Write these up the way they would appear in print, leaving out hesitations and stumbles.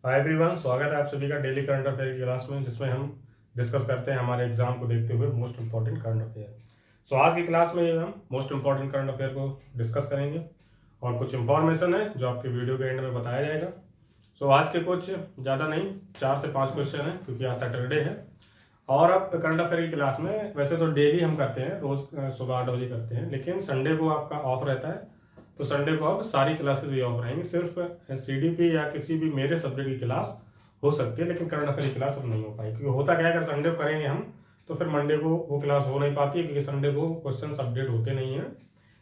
Hi everyone, स्वागत है आप सभी का डेली करंट अफेयर की क्लास में, जिसमें हम डिस्कस करते हैं हमारे एग्जाम को देखते हुए मोस्ट इंपॉर्टेंट करंट अफेयर। सो आज की क्लास में हम मोस्ट इंपॉर्टेंट करंट अफेयर को डिस्कस करेंगे और कुछ इंफॉर्मेशन है जो आपके वीडियो के एंड में बताया जाएगा। सो आज के कुछ ज़्यादा नहीं, 4 से 5 क्वेश्चन है क्योंकि आज सैटरडे है। और अब करंट अफेयर की क्लास में वैसे तो डेली हम करते हैं, रोज़ सुबह 8 बजे करते हैं, लेकिन संडे को आपका ऑफ रहता है। तो संडे को अब सारी क्लासेस ये ऑफ रहेंगी, सिर्फ सीडीपी या किसी भी मेरे सब्जेक्ट की क्लास हो सकती है, लेकिन करंट अफेयर की क्लास अब नहीं हो पाई। क्योंकि होता क्या है, अगर संडे को करेंगे हम तो फिर मंडे को वो क्लास हो नहीं पाती है, क्योंकि संडे को क्वेश्चन अपडेट होते नहीं हैं।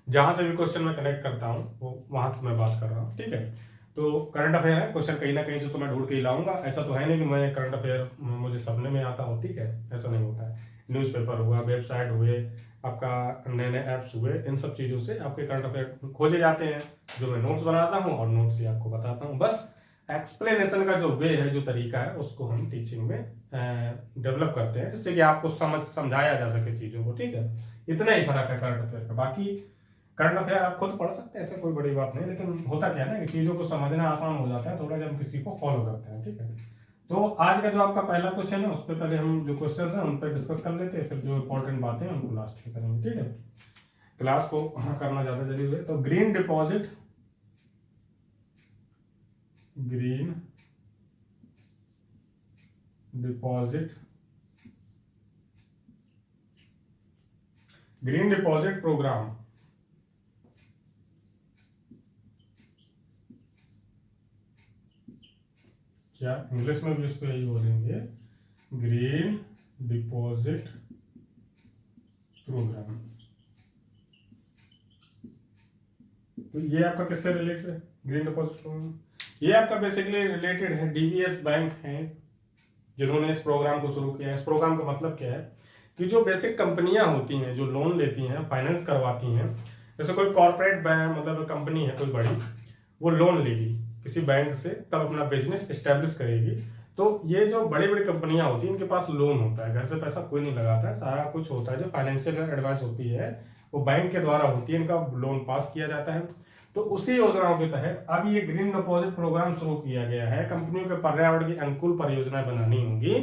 जहाँ से भी क्वेश्चन मैं कलेक्ट करता हूँ वो वहाँ की मैं बात कर रहा हूँ, ठीक है। तो करंट अफेयर है, क्वेश्चन कहीं ना कहीं से तो मैं ढूंढ के ही लाऊंगा। ऐसा तो है नहीं कि मैं करंट अफेयर मुझे सपने में आता हो, ठीक है, ऐसा नहीं होता है। न्यूज़पेपर हुआ, वेबसाइट हुए, आपका नए नए ऐप्स हुए, इन सब चीज़ों से आपके करंट अफेयर खोजे जाते हैं, जो मैं नोट्स बनाता हूँ और नोट्स ही आपको बताता हूँ। बस एक्सप्लेनेशन का जो वे है, जो तरीका है, उसको हम टीचिंग में डेवलप करते हैं, जिससे कि आपको समझाया जा सके चीज़ों को, ठीक है। इतना ही फर्क है करंट अफेयर का। बाकी करंट अफेयर आप खुद पढ़ सकते हैं, ऐसे कोई बड़ी बात नहीं, लेकिन होता क्या है ना कि चीज़ों को समझना आसान हो जाता है थोड़ा जब किसी को फॉलो करते हैं, ठीक है। तो आज का जो आपका पहला क्वेश्चन है, उस पर पहले हम जो क्वेश्चन हैं उन पर डिस्कस कर लेते हैं, फिर जो इंपॉर्टेंट बातें हैं उनको लास्ट में करेंगे, ठीक है। क्लास को करना ज़्यादा जरूरी है। तो ग्रीन डिपॉजिट प्रोग्राम क्या इंग्लिश में भी इसको यही बोलेंगे, ग्रीन डिपॉजिट प्रोग्राम। तो ये आपका किससे रिलेटेड है? ग्रीन डिपॉजिट प्रोग्राम ये आपका बेसिकली रिलेटेड है डीबीएस बैंक है, जिन्होंने इस प्रोग्राम को शुरू किया है। इस प्रोग्राम का मतलब क्या है कि जो बेसिक कंपनियां होती हैं, जो लोन लेती हैं, फाइनेंस करवाती हैं, जैसे कोई कॉर्पोरेट बैंक मतलब कंपनी है कोई बड़ी, वो लोन लेगी किसी बैंक से, तब अपना बिजनेस इस्टेब्लिश करेगी। तो ये जो बड़ी बड़ी कंपनियां होती हैं, इनके पास लोन होता है, घर से पैसा कोई नहीं लगाता है, सारा कुछ होता है। जो फाइनेंशियल एडवाइस होती है वो बैंक के द्वारा होती है, इनका लोन पास किया जाता है। तो उसी योजनाओं के तहत अब ये ग्रीन डिपॉजिट प्रोग्राम शुरू किया गया है। कंपनियों के पर्यावरण की अनुकूल परियोजनाएं बनानी होंगी,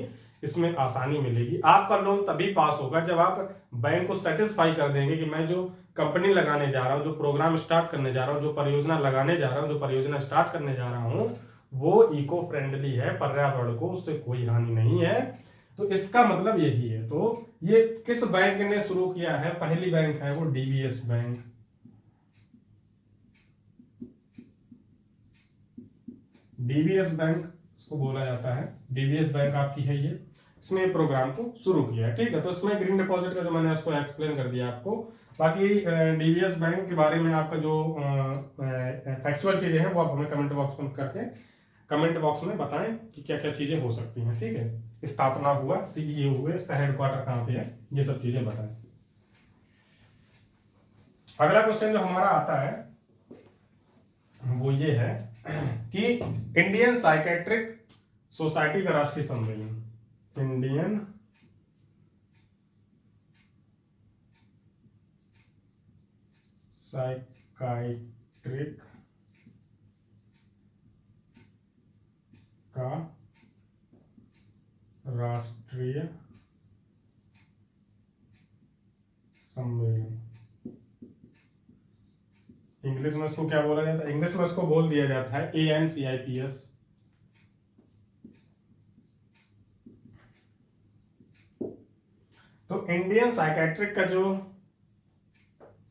इसमें आसानी मिलेगी। आपका लोन तभी पास होगा जब आप बैंक को सेटिस्फाई कर देंगे कि मैं जो कंपनी लगाने जा रहा हूँ, जो प्रोग्राम स्टार्ट करने जा रहा हूँ, जो परियोजना लगाने जा रहा हूँ, जो परियोजना स्टार्ट करने जा रहा हूँ, वो इको फ्रेंडली है, पर्यावरण को उससे कोई हानि नहीं है। तो इसका मतलब यही है। तो ये किस बैंक ने शुरू किया है? पहली बैंक है वो डीबीएस बैंक। डीबीएस बैंक इसको बोला जाता है, डीबीएस बैंक आपकी है ये, इसने प्रोग्राम को शुरू किया है, ठीक है। तो इसमें ग्रीन डिपॉजिट का जो मैंने उसको एक्सप्लेन कर दिया आपको। बाकी डीबीएस बैंक के बारे में आपका जो फैक्चुअल चीजें हैं वो आप हमें कमेंट बॉक्स में करके कमेंट बॉक्स में बताएं कि क्या क्या चीजें हो सकती हैं, ठीक है। स्थापना हुआ, सीईओ हुए, इसका हेडक्वार्टर कहाँ पे है, ये सब चीजें बताएं। अगला क्वेश्चन जो हमारा आता है वो ये है कि इंडियन साइकेट्रिक सोसाइटी का राष्ट्रीय सम्मेलन, इंडियन साइकाइट्रिक का राष्ट्रीय सम्मेलन, इंग्लिश में इसको क्या बोला जाता है? इंग्लिश में इसको बोल दिया जाता है ANCIPS। तो इंडियन साइकेट्रिक का जो,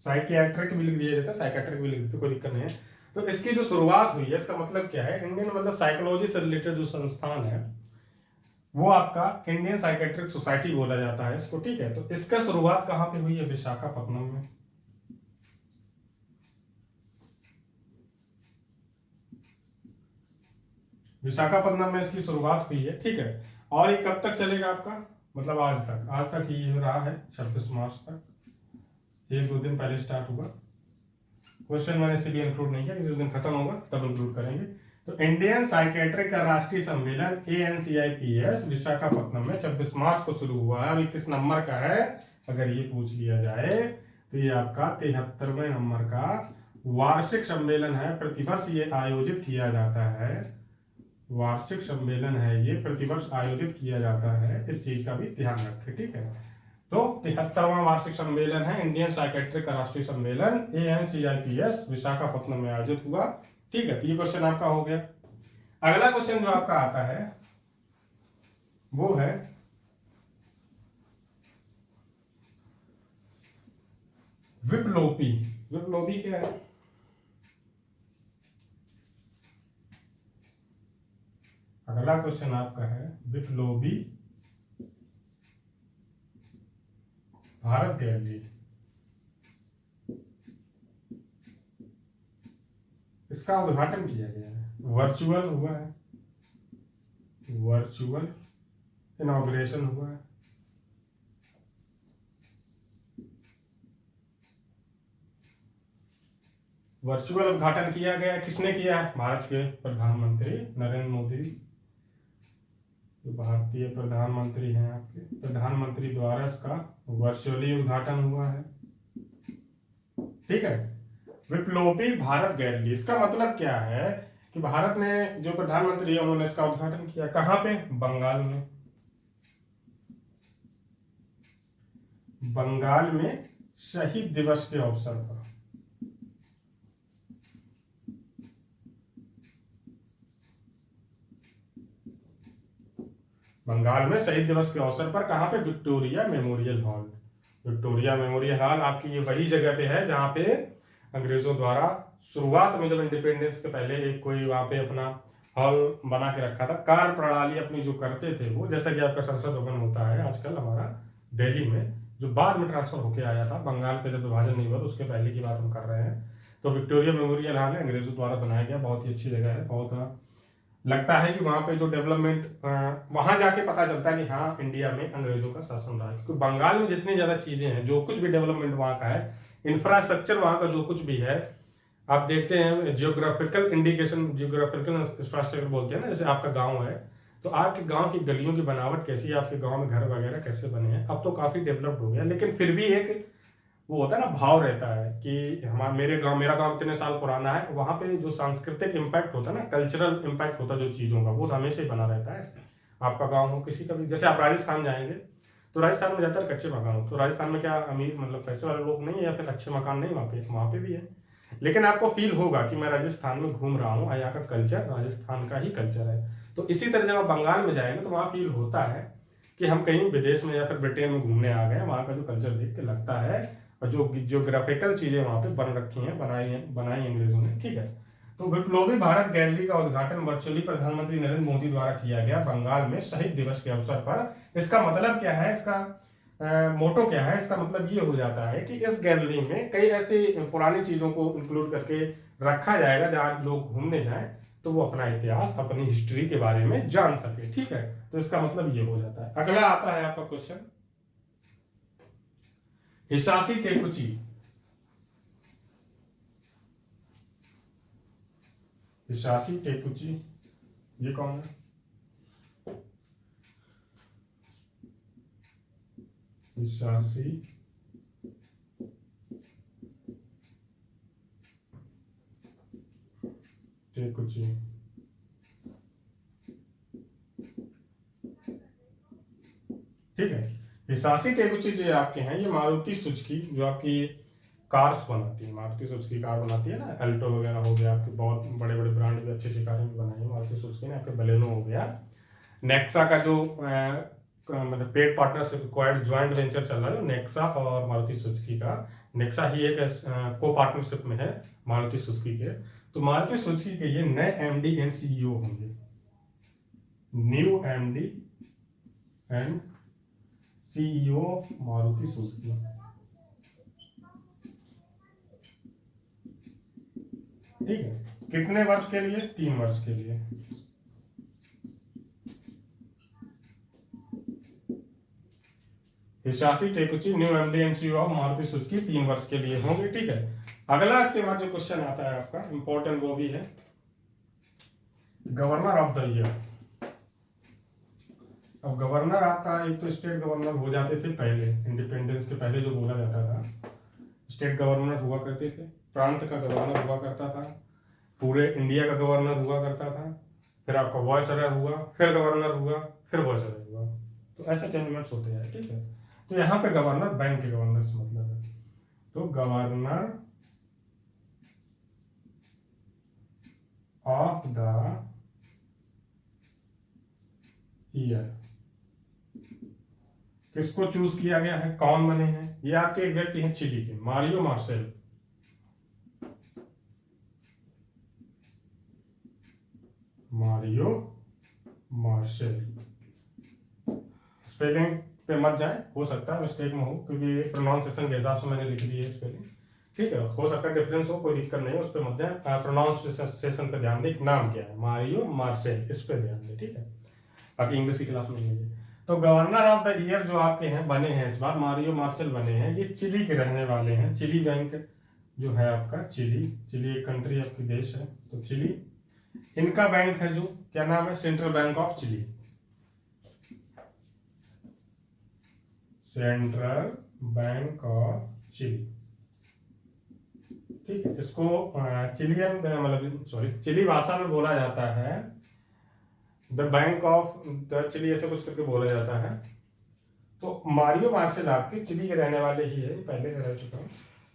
साइकियाट्रिक भी लिख दिया जाता है, साइकेट्रिक भी लिख देते, कोई दिक्कत नहीं है। तो इसकी जो शुरुआत हुई है, इसका मतलब क्या है? इंडियन मतलब साइकोलॉजी से रिलेटेड जो संस्थान है वो आपका इंडियन साइकेट्रिक सोसाइटी बोला जाता है इसको, ठीक है। तो इसका शुरुआत कहाँ पे हुई है? विशाखापट्टनम में। विशाखापट्टनम में इसकी शुरुआत हुई है, ठीक है। और ये कब तक चलेगा आपका? मतलब आज तक ही रहा है, 26 मार्च तक, 1-2 दिन पहले स्टार्ट हुआ। क्वेश्चन मैंने इसलिए इंक्लूड नहीं किया, जिस दिन खत्म होगा तब इंक्लूड करेंगे। तो इंडियन साइकेट्रिक का राष्ट्रीय सम्मेलन ANCIPS विशाखापट्टनम में 26 मार्च को शुरू हुआ है। अभी किस नंबर का है अगर ये पूछ लिया जाए तो ये आपका 73वें नंबर का वार्षिक सम्मेलन है। प्रतिवर्ष ये आयोजित किया जाता है, वार्षिक सम्मेलन है, ये प्रतिवर्ष आयोजित किया जाता है, इस चीज का भी ध्यान रखें, ठीक है। तो 73वां वार्षिक सम्मेलन है इंडियन साइकेट्रिक का राष्ट्रीय सम्मेलन ANCIPS विशाखापत्तनम में आयोजित हुआ, ठीक है। तो ये क्वेश्चन आपका हो गया। अगला क्वेश्चन जो आपका आता है वो है विप्लोपी। विप्लोपी क्या है? अगला क्वेश्चन आपका है विप्लोबी भारत गैलरी, इसका उद्घाटन किया गया है, वर्चुअल हुआ है, वर्चुअल इनॉग्रेशन हुआ है। वर्चुअल उद्घाटन किया गया, किसने किया है? भारत के प्रधानमंत्री नरेंद्र मोदी, जो भारतीय प्रधानमंत्री हैं आपके, प्रधानमंत्री द्वारा इसका वर्चुअली उद्घाटन हुआ है, ठीक है। विप्लोबी भारत गैलरी, इसका मतलब क्या है कि भारत में जो प्रधानमंत्री है उन्होंने इसका उद्घाटन किया, कहाँ पे? बंगाल में। बंगाल में शहीद दिवस के अवसर पर। बंगाल में शहीद दिवस के अवसर पर, कहाँ पे? Victoria memorial hall. Victoria memorial hall आपकी ये वही जगह पे है जहाँ पे अंग्रेजों द्वारा शुरुआत में, जब इंडिपेंडेंस के पहले, एक कोई वहाँ पे अपना हॉल बना के रखा था। कार्य प्रणाली अपनी जो करते थे वो, जैसा कि आपका संसद भवन होता है आजकल हमारा दिल्ली में, जो बाद में ट्रांसफर होके आया था, बंगाल का जब विभाजन नहीं हुआ तो उसके पहले की बात हम कर रहे हैं। तो विक्टोरिया मेमोरियल हॉल है, अंग्रेजों द्वारा बनाया गया, बहुत ही अच्छी जगह है। बहुत लगता है कि वहाँ पे जो डेवलपमेंट, वहाँ जाके पता चलता है कि हाँ इंडिया में अंग्रेजों का शासन रहा है, क्योंकि बंगाल में जितनी ज़्यादा चीज़ें हैं, जो कुछ भी डेवलपमेंट वहाँ का है, इंफ्रास्ट्रक्चर वहाँ का जो कुछ भी है, आप देखते हैं जियोग्राफिकल इंडिकेशन, जियोग्राफिकल इंफ्रास्ट्रक्चर बोलते हैं ना, जैसे आपका गाँव है तो आपके गांव की गलियों की बनावट कैसी है, आपके गांव में घर वगैरह कैसे बने हैं, अब तो काफ़ी डेवलप्ड हो गया, लेकिन फिर भी एक वो होता है ना, भाव रहता है कि हमारा मेरा गांव इतने साल पुराना है, वहाँ पे जो सांस्कृतिक इम्पैक्ट होता है ना, कल्चरल इम्पैक्ट होता है जो चीज़ों का, वो तो हमेशा ही बना रहता है। आपका गाँव हो किसी का भी, जैसे आप राजस्थान जाएंगे तो राजस्थान में ज़्यादातर कच्चे मकान हो, तो राजस्थान में क्या अमीर मतलब पैसे वाले लोग नहीं है या फिर अच्छे मकान नहीं वहाँ पे भी है, लेकिन आपको फील होगा कि मैं राजस्थान में घूम रहा हूँ, यहाँ का कल्चर राजस्थान का ही कल्चर है। तो इसी तरह जब आप बंगाल में जाएंगे तो वहाँ फील होता है कि हम कहीं विदेश में या फिर ब्रिटेन में घूमने आ गए हैं, वहाँ का जो कल्चर देख के लगता है, और जो जियोग्राफिकल चीज़ें वहाँ पे बन रखी हैं, बनाई अंग्रेजों ने, ठीक है। तो विप्लोबी भारत गैलरी का उद्घाटन वर्चुअली प्रधानमंत्री नरेंद्र मोदी द्वारा किया गया बंगाल में शहीद दिवस के अवसर पर। इसका मतलब क्या है, इसका मोटो क्या है? इसका मतलब ये हो जाता है कि इस गैलरी में कई ऐसी पुरानी चीज़ों को इंक्लूड करके रखा जाएगा जहाँ लोग घूमने जाएं तो वो अपना इतिहास, अपनी हिस्ट्री के बारे में जान सके, ठीक है। तो इसका मतलब ये हो जाता है। अगला आता है आपका क्वेश्चन, हिसासी टेकुची। हिसासी टेकुची ये कौन है? हिसासी टेकुची, ठीक है। हिसासी टेकुची जो आपके हैं, ये मारुति सुजुकी जो आपकी कार्स बनाती है, मारुति सुजुकी कार बनाती है ना, अल्टो वगैरह हो गया, आपके बहुत बड़े बड़े ब्रांड भी अच्छी अच्छी कारें भी बनाई है मारुति सुजुकी ने। आपके बलेनो हो गया, नेक्सा का जो मतलब पेड पार्टनरशिप ज्वाइंट वेंचर चल रहा है, जो नेक्सा और मारुति सुजुकी का, नेक्सा ही एक को पार्टनरशिप में है मारुति सुजुकी के। तो मारुति सुजुकी के ये नए एमडी एंड सीईओ होंगे, new MD and CEO of Maruti Suzuki, ठीक है। कितने वर्ष के लिए? 3 वर्ष के लिए। Hisashi Takeuchi new MD and CEO of Maruti Suzuki 3 वर्ष के लिए होंगे, ठीक है। अगला इसके बाद जो क्वेश्चन आता है आपका इंपॉर्टेंट, वो भी है गवर्नर ऑफ द ईयर। अब गवर्नर आपका, एक तो स्टेट गवर्नर हो जाते थे पहले, इंडिपेंडेंस के पहले जो बोला जाता था, स्टेट गवर्नर हुआ करते थे, प्रांत का गवर्नर हुआ करता था, पूरे इंडिया का गवर्नर हुआ करता था, फिर आपका वॉइस एरर हुआ, फिर गवर्नर हुआ, फिर वॉइस एरर हुआ। तो ऐसे चेंजमेंट्स होते हैं, ठीक है। तो यहाँ पे गवर्नर बैंक के गवर्नर से मतलब है, तो गवर्नर ऑफ द ईयर किसको चूज किया गया है, कौन बने हैं, ये आपके एक व्यक्ति हैं चिली के, Mario Marcel. Mario Marcel. Spelling पे मत जाए, हो सकता है मिस्टेक में हो, क्योंकि प्रोनाउंसिएशन के हिसाब से मैंने लिख दी है स्पेलिंग, ठीक है। हो सकता है डिफरेंस हो, कोई दिक्कत नहीं है, उस पर मत जाए। प्रोनाउंसिएशन पे ध्यान दे, नाम क्या है, मारियो मार्सेल, इस पे ध्यान दे, ठीक है। बाकी इंग्लिश की क्लास में नहीं है। तो गवर्नर ऑफ द ईयर जो आपके हैं बने हैं इस बार मारियो मार्सेल बने हैं। ये चिली के रहने वाले हैं। चिली बैंक जो है आपका, चिली एक कंट्री आपकी देश है, तो चिली इनका बैंक है जो, क्या नाम है, central bank of Chile. Central bank of Chile, ठीक है। इसको चिलियन मतलब सॉरी चिली भाषा में बोला जाता है the bank of the Chile, ऐसे कुछ करके बोला जाता है। तो मारियो मार्सेल आपके चिली के रहने वाले ही है, पहले से रह चुका हूँ।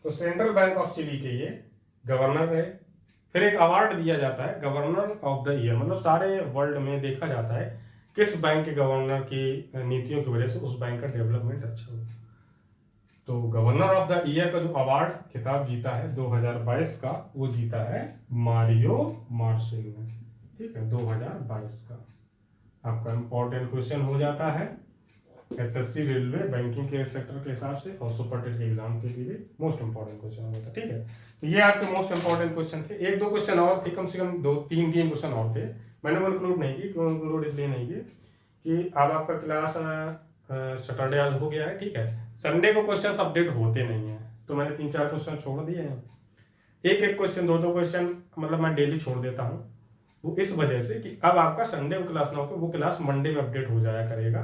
तो सेंट्रल बैंक ऑफ चिली के ये गवर्नर रहे। फिर एक अवार्ड दिया जाता है गवर्नर ऑफ द ईयर, मतलब सारे वर्ल्ड में देखा जाता है किस बैंक के गवर्नर की नीतियों की वजह से उस बैंक का डेवलपमेंट अच्छा हो। तो गवर्नर ऑफ द ईयर का जो अवार्ड खिताब जीता है 2022 का, वो जीता है मारियो मार्सेल ने, ठीक है, 2022 का। आपका इंपॉर्टेंट क्वेश्चन हो जाता है एसएससी, रेलवे, बैंकिंग के सेक्टर के हिसाब से, और सुपरटेट के एग्जाम के लिए मोस्ट इंपॉर्टेंट क्वेश्चन होता है, ठीक है। तो ये आपके मोस्ट इंपॉर्टेंट क्वेश्चन थे। एक दो क्वेश्चन और थे, कम से कम तीन क्वेश्चन और थे, मैंने वो इंक्लूड नहीं की। क्यों इंक्लूड इसलिए नहीं की कि अब आपका क्लास सैटरडे आज हो गया है, ठीक है। संडे को क्वेश्चन अपडेट होते नहीं है, तो मैंने 3-4 क्वेश्चन छोड़ दिए हैं। एक क्वेश्चन, दो क्वेश्चन मतलब मैं डेली छोड़ देता हूँ, वो इस वजह से कि अब आपका संडे को क्लास ना होकर वो क्लास मंडे में अपडेट हो जाया करेगा।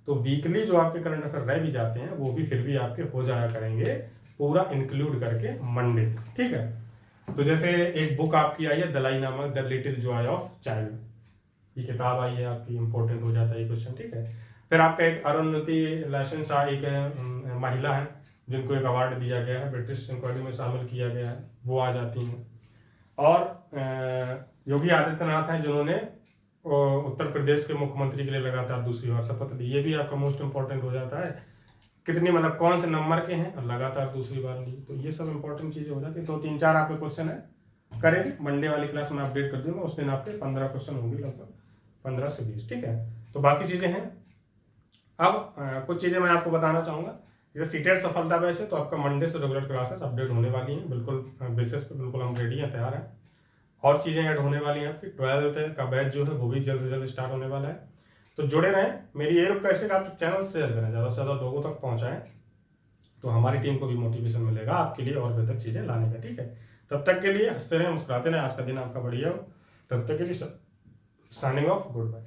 तो वीकली जो आपके करंट अफेयर रह भी जाते हैं वो भी फिर भी आपके हो जाया करेंगे, पूरा इंक्लूड करके मंडे, ठीक है। तो जैसे एक बुक आपकी आई है दलाई नामक, the little Joy of child, ये किताब आई है आपकी, इंपॉर्टेंट हो जाता है ये क्वेश्चन, ठीक है। फिर आपका एक अरुंधति लाइसेंस एक महिला है जिनको एक अवार्ड दिया गया है, ब्रिटिश इंक्वायरी में शामिल किया गया है, वो आ जाती हैं। और योगी आदित्यनाथ हैं जिन्होंने उत्तर प्रदेश के मुख्यमंत्री के लिए लगातार दूसरी बार शपथ ली, ये भी आपका मोस्ट इंपॉर्टेंट हो जाता है। कितने मतलब कौन से नंबर के हैं और लगातार दूसरी बार ली, तो ये सब इंपॉर्टेंट चीजें हो जाती है। तो 3-4 आपके क्वेश्चन है, करेंगे मंडे वाली क्लास में अपडेट कर दूंगा, उस दिन आपके 15 क्वेश्चन होंगे, लगभग 15 से 20, ठीक है। तो बाकी चीजें हैं। अब कुछ चीजें मैं आपको बताना चाहूंगा, जैसे सीटेट सफलता बैच है, तो आपका मंडे से रेगुलर क्लासेस अपडेट होने वाली हैं, बिल्कुल बेसिस पे, बिल्कुल हम रेडी हैं, तैयार हैं। और चीज़ें ऐड होने वाली हैं आपकी, 12th का बैच जो है वो भी जल्द से जल्द स्टार्ट होने वाला है। तो जुड़े रहें। मेरी ये रिक्वेस्ट है कि आप चैनल शेयर करें, ज़्यादा से ज़्यादा लोगों तक पहुँचाएं, तो हमारी टीम को भी मोटिवेशन मिलेगा आपके लिए और बेहतर चीज़ें लाने का, ठीक है। तब तक के लिए हंसते रहें, मुस्कुराते रहें, आज का दिन आपका बढ़िया हो। तब तक के लिए साइनिंग ऑफ, गुड बाय।